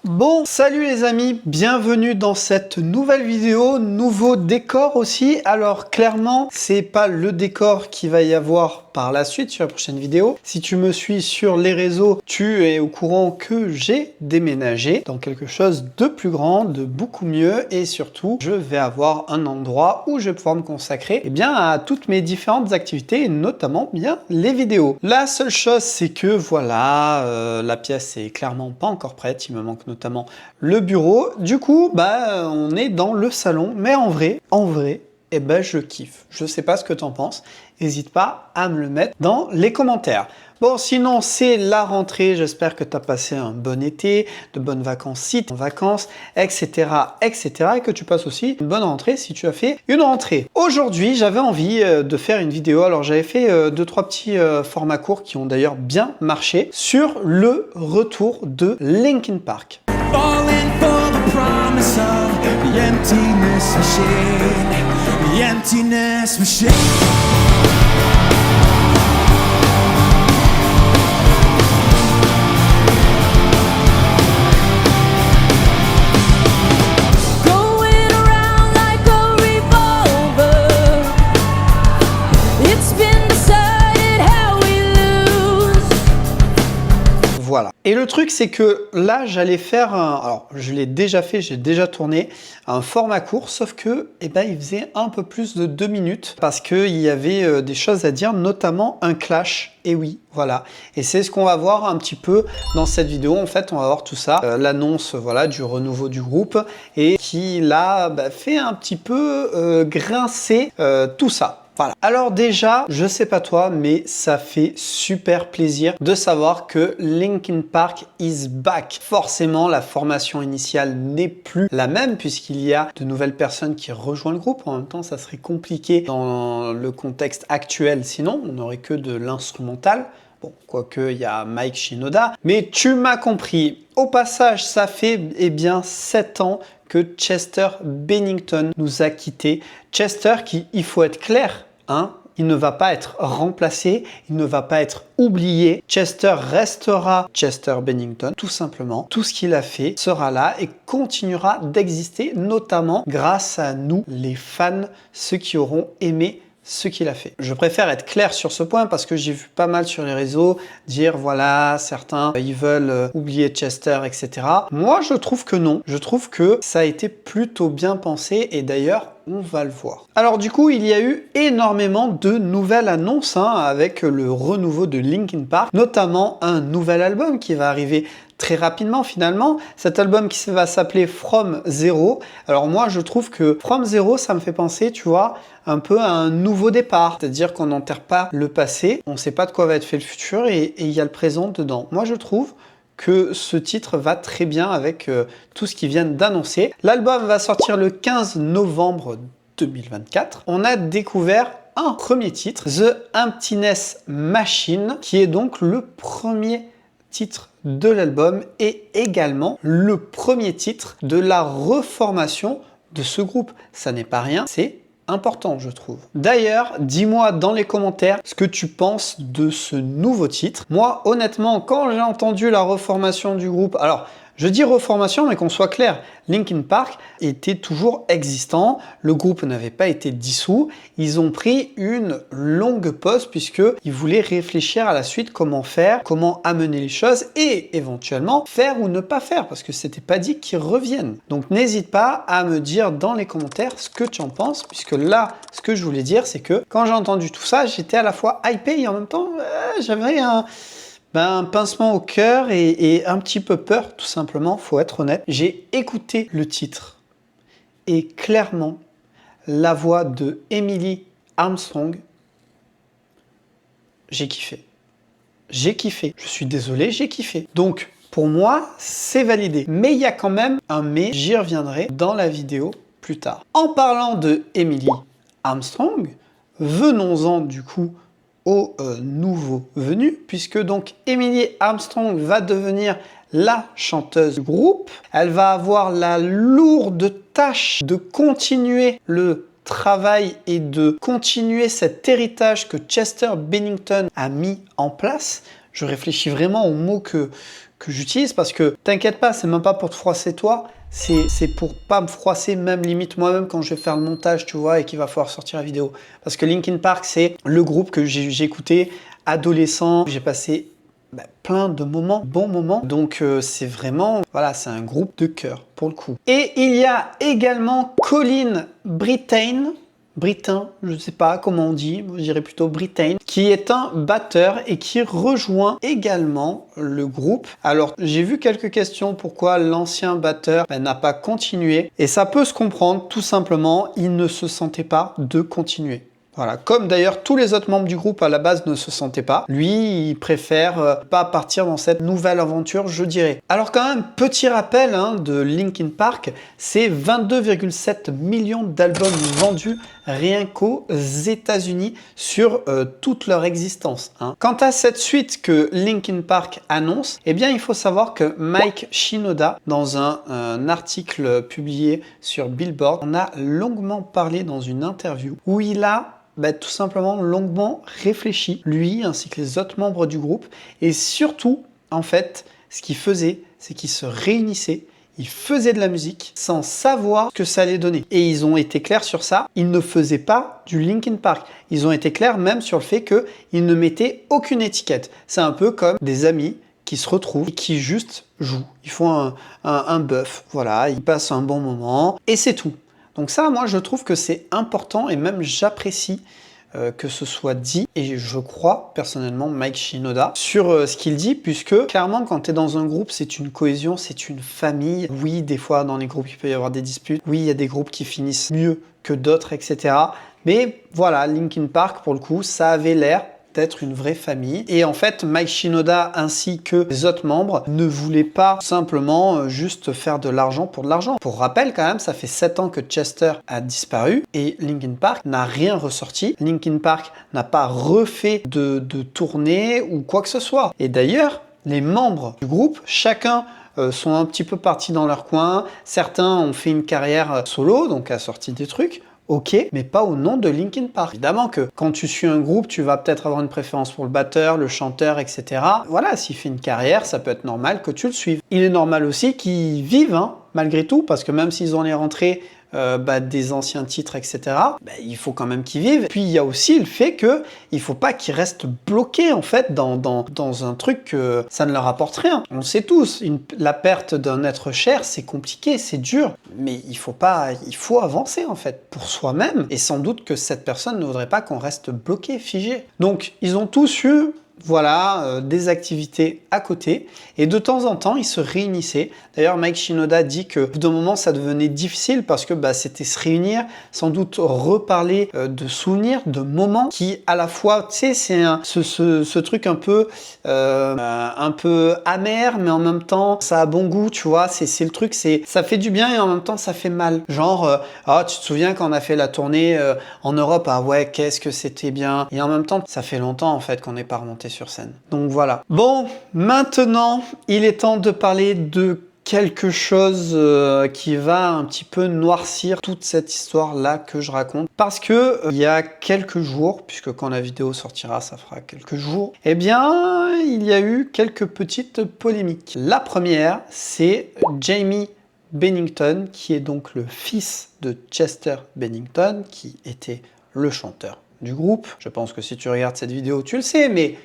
Bon, salut les amis, bienvenue dans cette nouvelle vidéo, nouveau décor aussi. Alors clairement, c'est pas le décor qu'il va y avoir par la suite sur la prochaine vidéo. Si tu me suis sur les réseaux, tu es au courant que j'ai déménagé dans quelque chose de plus grand, de beaucoup mieux et surtout, je vais avoir un endroit où je vais pouvoir me consacrer à toutes mes différentes activités et notamment bien les vidéos. La seule chose, c'est que voilà, la pièce est clairement pas encore prête, il me manque notamment le bureau. Du coup, on est dans le salon, mais en vrai, je kiffe. Je sais pas ce que tu en penses. N'hésite pas à me le mettre dans les commentaires. Bon, sinon, c'est la rentrée. J'espère que tu as passé un bon été, de bonnes vacances si tu es en vacances, etc., etc. Et que tu passes aussi une bonne rentrée si tu as fait une rentrée. Aujourd'hui, j'avais envie de faire une vidéo. Alors, j'avais fait 2-3 petits formats courts qui ont d'ailleurs bien marché sur le retour de Linkin Park. Falling for the promise of the emptiness machine, the emptiness machine. Going around like a revolver. It's been decided how we lose. Voilà. Et le truc, c'est que là, j'allais faire alors, je l'ai déjà fait, j'ai déjà tourné un format court, sauf que, il faisait un peu plus de 2 minutes parce qu'il y avait des choses à dire, notamment un clash. Et oui, voilà. Et c'est ce qu'on va voir un petit peu dans cette vidéo. En fait, on va voir tout ça. L'annonce, voilà, du renouveau du groupe et qui, là, fait un petit peu grincer tout ça. Voilà. Alors déjà, je sais pas toi, mais ça fait super plaisir de savoir que Linkin Park is back. Forcément, la formation initiale n'est plus la même puisqu'il y a de nouvelles personnes qui rejoignent le groupe. En même temps, ça serait compliqué dans le contexte actuel. Sinon, on n'aurait que de l'instrumental. Bon, quoique il y a Mike Shinoda. Mais tu m'as compris. Au passage, ça fait 7 ans que Chester Bennington nous a quittés. Chester qui, il faut être clair, il ne va pas être remplacé, il ne va pas être oublié. Chester restera Chester Bennington, tout simplement. Tout ce qu'il a fait sera là et continuera d'exister, notamment grâce à nous, les fans, ceux qui auront aimé ce qu'il a fait. Je préfère être clair sur ce point parce que j'ai vu pas mal sur les réseaux dire voilà, certains ils veulent oublier Chester, etc. Moi, je trouve que non. Je trouve que ça a été plutôt bien pensé et d'ailleurs, on va le voir. Alors du coup, il y a eu énormément de nouvelles annonces avec le renouveau de Linkin Park, notamment un nouvel album qui va arriver très rapidement finalement. Cet album qui va s'appeler From Zero. Alors moi, je trouve que From Zero, ça me fait penser, tu vois, un peu à un nouveau départ. C'est-à-dire qu'on n'enterre pas le passé, on ne sait pas de quoi va être fait le futur et il y a le présent dedans. Moi, je trouve que ce titre va très bien avec tout ce qu'ils viennent d'annoncer. L'album va sortir le 15 novembre 2024. On a découvert un premier titre, The Emptiness Machine, qui est donc le premier titre de l'album et également le premier titre de la reformation de ce groupe. Ça n'est pas rien, c'est important, je trouve. D'ailleurs, dis-moi dans les commentaires ce que tu penses de ce nouveau titre. Moi, honnêtement, quand j'ai entendu la reformation du groupe, alors je dis reformation, mais qu'on soit clair, Linkin Park était toujours existant, le groupe n'avait pas été dissous, ils ont pris une longue pause puisqu'ils voulaient réfléchir à la suite comment faire, comment amener les choses et éventuellement faire ou ne pas faire parce que c'était pas dit qu'ils reviennent. Donc n'hésite pas à me dire dans les commentaires ce que tu en penses puisque là, ce que je voulais dire, c'est que quand j'ai entendu tout ça, j'étais à la fois hypé et en même temps, j'avais un pincement au cœur et un petit peu peur, tout simplement, faut être honnête. J'ai écouté le titre et clairement, la voix de Emily Armstrong, j'ai kiffé. J'ai kiffé. Je suis désolé, j'ai kiffé. Donc, pour moi, c'est validé. Mais il y a quand même un mais, j'y reviendrai dans la vidéo plus tard. En parlant de Emily Armstrong, venons-en du coup au nouveau venu, puisque donc Emily Armstrong va devenir la chanteuse du groupe. Elle va avoir la lourde tâche de continuer le travail et de continuer cet héritage que Chester Bennington a mis en place. Je réfléchis vraiment aux mots que que j'utilise parce que t'inquiète pas, c'est même pas pour te froisser toi, c'est pour pas me froisser même limite moi-même quand je vais faire le montage, tu vois, et qu'il va falloir sortir la vidéo. Parce que Linkin Park, c'est le groupe que j'ai écouté adolescent, j'ai passé plein de moments, bons moments. Donc c'est vraiment, voilà, c'est un groupe de cœur pour le coup. Et il y a également Colin Brittain, je ne sais pas comment on dit, je dirais plutôt Brittain, qui est un batteur et qui rejoint également le groupe. Alors j'ai vu quelques questions pourquoi l'ancien batteur n'a pas continué. Et ça peut se comprendre, tout simplement, il ne se sentait pas de continuer. Voilà, comme d'ailleurs tous les autres membres du groupe à la base ne se sentaient pas. Lui, il préfère pas partir dans cette nouvelle aventure, je dirais. Alors quand même, petit rappel de Linkin Park, c'est 22,7 millions d'albums vendus rien qu'aux États-Unis sur toute leur existence. Quant à cette suite que Linkin Park annonce, eh bien il faut savoir que Mike Shinoda, dans un article publié sur Billboard, en a longuement parlé dans une interview où il a tout simplement longuement réfléchi, lui ainsi que les autres membres du groupe, et surtout, en fait, ce qu'ils faisaient, c'est qu'ils se réunissaient, ils faisaient de la musique sans savoir ce que ça allait donner. Et ils ont été clairs sur ça, ils ne faisaient pas du Linkin Park. Ils ont été clairs même sur le fait qu'ils ne mettaient aucune étiquette. C'est un peu comme des amis qui se retrouvent et qui juste jouent. Ils font un bœuf, voilà, ils passent un bon moment, et c'est tout. Donc ça, moi, je trouve que c'est important et même j'apprécie que ce soit dit. Et je crois personnellement Mike Shinoda sur ce qu'il dit, puisque clairement, quand tu es dans un groupe, c'est une cohésion, c'est une famille. Oui, des fois, dans les groupes, il peut y avoir des disputes. Oui, il y a des groupes qui finissent mieux que d'autres, etc. Mais voilà, Linkin Park, pour le coup, ça avait l'air d'être une vraie famille. Et en fait, Mike Shinoda ainsi que les autres membres ne voulaient pas simplement juste faire de l'argent pour de l'argent. Pour rappel quand même, ça fait 7 ans que Chester a disparu et Linkin Park n'a rien ressorti. Linkin Park n'a pas refait de tournée ou quoi que ce soit. Et d'ailleurs, les membres du groupe, chacun sont un petit peu partis dans leur coin. Certains ont fait une carrière solo, donc a sorti des trucs. Ok, mais pas au nom de Linkin Park. Évidemment que quand tu suis un groupe, tu vas peut-être avoir une préférence pour le batteur, le chanteur, etc. Voilà, s'il fait une carrière, ça peut être normal que tu le suives. Il est normal aussi qu'ils vivent, malgré tout, parce que même s'ils ont les rentrées des anciens titres, etc., il faut quand même qu'ils vivent. Puis il y a aussi le fait qu'il ne faut pas qu'ils restent bloqués en fait dans un truc que ça ne leur apporte rien. On le sait tous, la perte d'un être cher, c'est compliqué, c'est dur, mais il faut avancer en fait pour soi-même, et sans doute que cette personne ne voudrait pas qu'on reste bloqué, figé. Donc ils ont tous eu des activités à côté et de temps en temps ils se réunissaient. D'ailleurs Mike Shinoda dit que d'un moment ça devenait difficile parce que c'était se réunir, sans doute reparler de souvenirs, de moments qui à la fois, tu sais, c'est ce truc un peu amer, mais en même temps ça a bon goût, tu vois, c'est le truc, ça fait du bien et en même temps ça fait mal. Genre tu te souviens quand on a fait la tournée en Europe, ah ouais, qu'est-ce que c'était bien, et en même temps ça fait longtemps en fait qu'on n'est pas remonté sur scène. Donc voilà. Bon, maintenant, il est temps de parler de quelque chose qui va un petit peu noircir toute cette histoire-là que je raconte. Parce que il y a quelques jours, puisque quand la vidéo sortira, ça fera quelques jours, eh bien, il y a eu quelques petites polémiques. La première, c'est Jamie Bennington, qui est donc le fils de Chester Bennington, qui était le chanteur du groupe. Je pense que si tu regardes cette vidéo, tu le sais, mais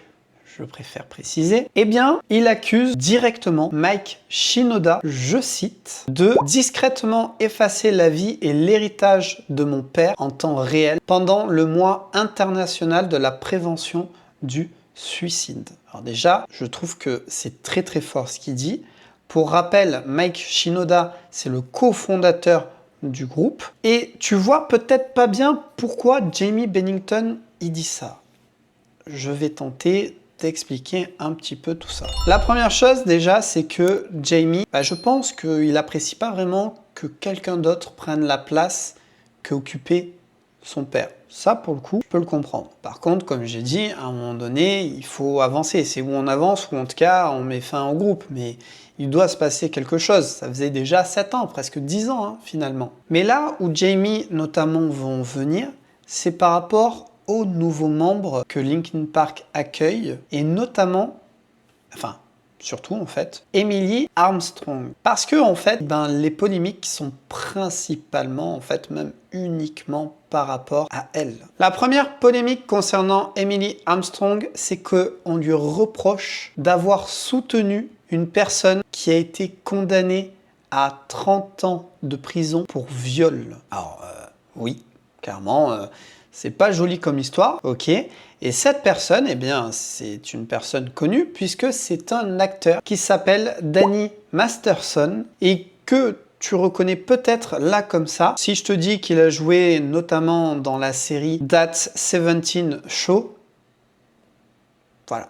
je préfère préciser. Eh bien, il accuse directement Mike Shinoda, je cite, de discrètement effacer la vie et l'héritage de mon père en temps réel pendant le mois international de la prévention du suicide. Alors déjà, je trouve que c'est très très fort ce qu'il dit. Pour rappel, Mike Shinoda, c'est le cofondateur du groupe. Et tu vois peut-être pas bien pourquoi Jamie Bennington il dit ça. Je vais tenter d'expliquer un petit peu tout ça. La première chose déjà, c'est que Jamie, je pense qu'il apprécie pas vraiment que quelqu'un d'autre prenne la place qu'occupait son père. Ça, pour le coup, je peux le comprendre. Par contre, comme j'ai dit, à un moment donné, il faut avancer. C'est où on avance, ou en tout cas, on met fin au groupe. Mais il doit se passer quelque chose. Ça faisait déjà 7 ans, presque 10 ans, finalement. Mais là où Jamie, notamment, vont venir, c'est par rapport aux nouveaux membres que Linkin Park accueille, et notamment, surtout en fait, Emily Armstrong. Parce que en fait, les polémiques sont principalement, en fait, même uniquement par rapport à elle. La première polémique concernant Emily Armstrong, c'est qu'on lui reproche d'avoir soutenu une personne qui a été condamnée à 30 ans de prison pour viol. Alors, oui, clairement, c'est pas joli comme histoire, ok. Et cette personne, eh bien, c'est une personne connue puisque c'est un acteur qui s'appelle Danny Masterson et que tu reconnais peut-être là comme ça. Si je te dis qu'il a joué notamment dans la série That 17 Show, voilà.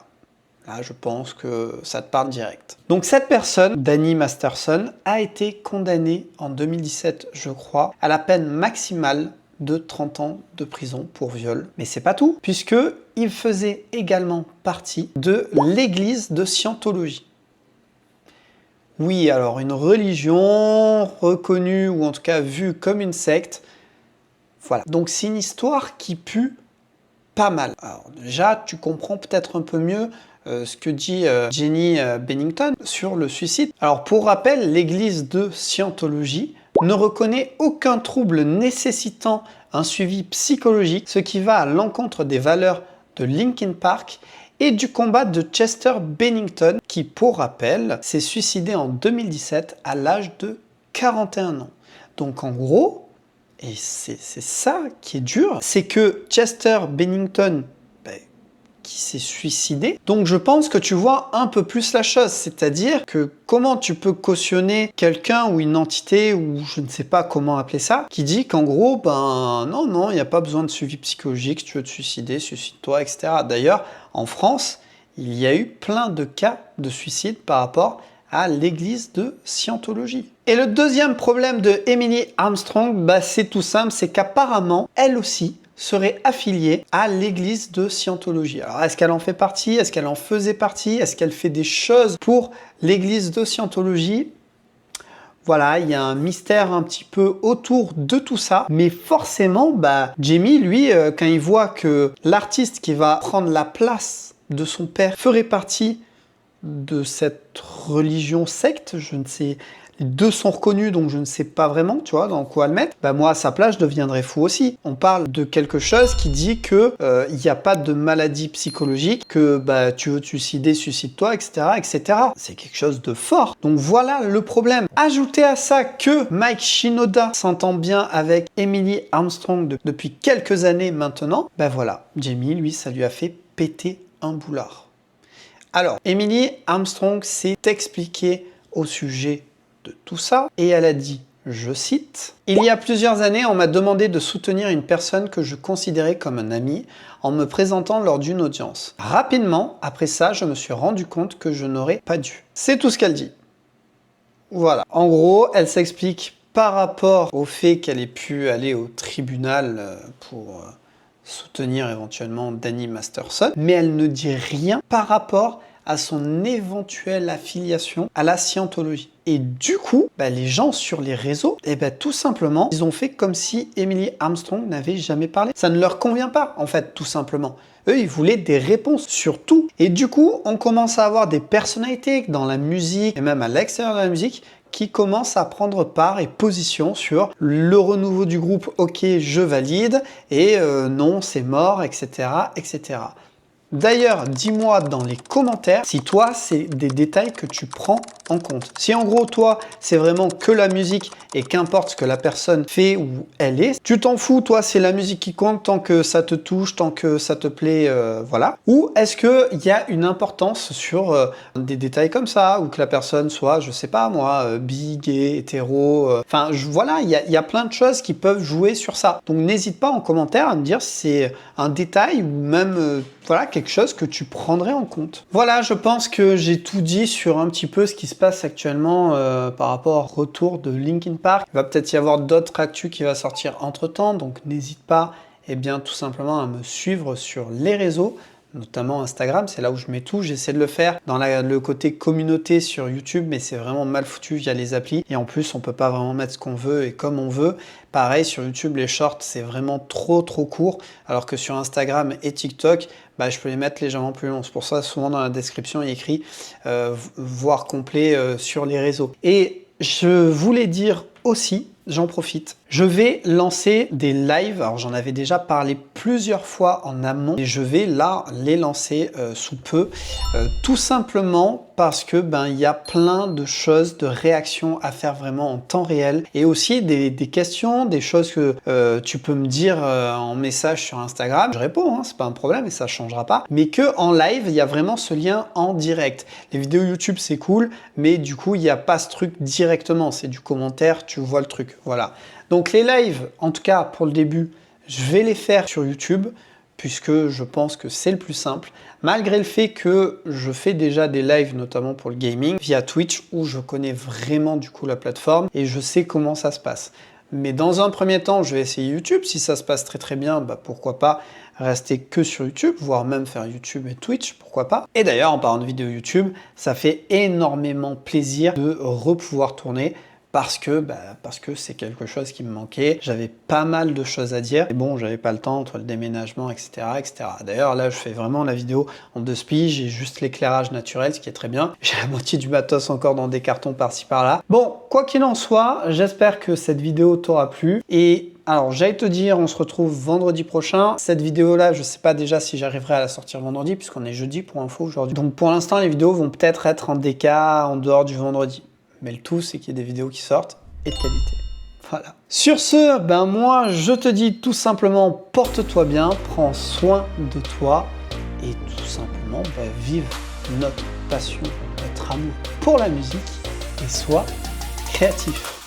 Là, je pense que ça te parle direct. Donc cette personne, Danny Masterson, a été condamnée en 2017, je crois, à la peine maximale de 30 ans de prison pour viol. Mais c'est pas tout, puisque il faisait également partie de l'église de Scientologie. Oui, alors une religion reconnue, ou en tout cas vue comme une secte. Voilà. Donc c'est une histoire qui pue pas mal. Alors déjà, tu comprends peut-être un peu mieux ce que dit Jenny Bennington sur le suicide. Alors pour rappel, l'église de Scientologie ne reconnaît aucun trouble nécessitant un suivi psychologique, ce qui va à l'encontre des valeurs de Linkin Park et du combat de Chester Bennington, qui, pour rappel, s'est suicidé en 2017 à l'âge de 41 ans. Donc en gros, et c'est ça qui est dur, c'est que Chester Bennington, qui s'est suicidé. Donc je pense que tu vois un peu plus la chose, c'est-à-dire que comment tu peux cautionner quelqu'un ou une entité, ou je ne sais pas comment appeler ça, qui dit qu'en gros, non, il n'y a pas besoin de suivi psychologique, si tu veux te suicider, suicide-toi, etc. D'ailleurs, en France, il y a eu plein de cas de suicide par rapport à l'église de Scientologie. Et le deuxième problème de Emily Armstrong, c'est tout simple, c'est qu'apparemment, elle aussi, serait affiliée à l'église de Scientologie. Alors, est-ce qu'elle en fait partie? Est-ce qu'elle en faisait partie? Est-ce qu'elle fait des choses pour l'église de Scientologie? Voilà, il y a un mystère un petit peu autour de tout ça. Mais forcément, Jamie, lui, quand il voit que l'artiste qui va prendre la place de son père ferait partie de cette religion secte, je ne sais... Les deux sont reconnus, donc je ne sais pas vraiment, tu vois, dans quoi le mettre. Moi, à sa place, je deviendrais fou aussi. On parle de quelque chose qui dit que il n'y a pas de maladie psychologique, que tu veux te suicider, suicide-toi, etc., etc. C'est quelque chose de fort. Donc voilà le problème. Ajoutez à ça que Mike Shinoda s'entend bien avec Emily Armstrong depuis quelques années maintenant. Voilà, Jamie, lui, ça lui a fait péter un boulard. Alors, Emily Armstrong s'est expliquée au sujet de tout ça, et elle a dit, je cite, « Il y a plusieurs années, on m'a demandé de soutenir une personne que je considérais comme un ami en me présentant lors d'une audience. Rapidement, après ça, je me suis rendu compte que je n'aurais pas dû. » C'est tout ce qu'elle dit. Voilà. En gros, elle s'explique par rapport au fait qu'elle ait pu aller au tribunal pour soutenir éventuellement Danny Masterson, mais elle ne dit rien par rapport à son éventuelle affiliation à la Scientologie. Et du coup, les gens sur les réseaux, tout simplement, ils ont fait comme si Emily Armstrong n'avait jamais parlé. Ça ne leur convient pas, en fait, tout simplement. Eux, ils voulaient des réponses sur tout. Et du coup, on commence à avoir des personnalités dans la musique, et même à l'extérieur de la musique, qui commencent à prendre part et position sur le renouveau du groupe, ok, je valide, et non, c'est mort, etc., etc. D'ailleurs, dis-moi dans les commentaires si toi, c'est des détails que tu prends en compte. Si en gros, toi, c'est vraiment que la musique et qu'importe ce que la personne fait ou elle est, tu t'en fous, toi, c'est la musique qui compte tant que ça te touche, tant que ça te plaît, voilà. Ou est-ce qu'il y a une importance sur des détails comme ça, ou que la personne soit, je sais pas moi, bi, gay, hétéro, voilà, il y a plein de choses qui peuvent jouer sur ça. Donc n'hésite pas en commentaire à me dire si c'est un détail ou même... voilà, quelque chose que tu prendrais en compte. Voilà, je pense que j'ai tout dit sur un petit peu ce qui se passe actuellement par rapport au retour de Linkin Park. Il va peut-être y avoir d'autres actus qui va sortir entre-temps, donc n'hésite pas, tout simplement à me suivre sur les réseaux, notamment Instagram, c'est là où je mets tout. J'essaie de le faire dans le côté communauté sur YouTube, mais c'est vraiment mal foutu via les applis. Et en plus, on peut pas vraiment mettre ce qu'on veut et comme on veut. Pareil, sur YouTube, les shorts, c'est vraiment trop court, alors que sur Instagram et TikTok, je peux les mettre légèrement plus longs. C'est pour ça, souvent dans la description, il y a écrit voir complet sur les réseaux. Et je voulais dire aussi, j'en profite, je vais lancer des lives. Alors j'en avais déjà parlé plusieurs fois en amont et je vais là les lancer sous peu, tout simplement parce que il y a plein de choses, de réactions à faire vraiment en temps réel et aussi des questions, des choses que tu peux me dire en message sur Instagram. Je réponds, hein, c'est pas un problème et ça changera pas. Mais que en live, il y a vraiment ce lien en direct. Les vidéos YouTube c'est cool, mais du coup il n'y a pas ce truc directement. C'est du commentaire, tu vois le truc. Voilà. Donc les lives, en tout cas pour le début, je vais les faire sur YouTube puisque je pense que c'est le plus simple, malgré le fait que je fais déjà des lives, notamment pour le gaming, via Twitch, où je connais vraiment du coup la plateforme et je sais comment ça se passe. Mais dans un premier temps, je vais essayer YouTube. Si ça se passe très bien, pourquoi pas rester que sur YouTube, voire même faire YouTube et Twitch, pourquoi pas. Et d'ailleurs, en parlant de vidéo YouTube, ça fait énormément plaisir de repouvoir tourner parce que c'est quelque chose qui me manquait. J'avais pas mal de choses à dire. Et bon, j'avais pas le temps entre le déménagement, etc. D'ailleurs, là, je fais vraiment la vidéo en 2 spies. J'ai juste l'éclairage naturel, ce qui est très bien. J'ai la moitié du matos encore dans des cartons par-ci par-là. Bon, quoi qu'il en soit, j'espère que cette vidéo t'aura plu. Et alors, j'allais te dire, on se retrouve vendredi prochain. Cette vidéo-là, je sais pas déjà si j'arriverai à la sortir vendredi, puisqu'on est jeudi pour info aujourd'hui. Donc, pour l'instant, les vidéos vont peut-être être en DK en dehors du vendredi. Mais le tout, c'est qu'il y ait des vidéos qui sortent et de qualité. Voilà. Sur ce, moi, je te dis tout simplement, porte-toi bien, prends soin de toi et tout simplement, vive notre passion, notre amour pour la musique et sois créatif.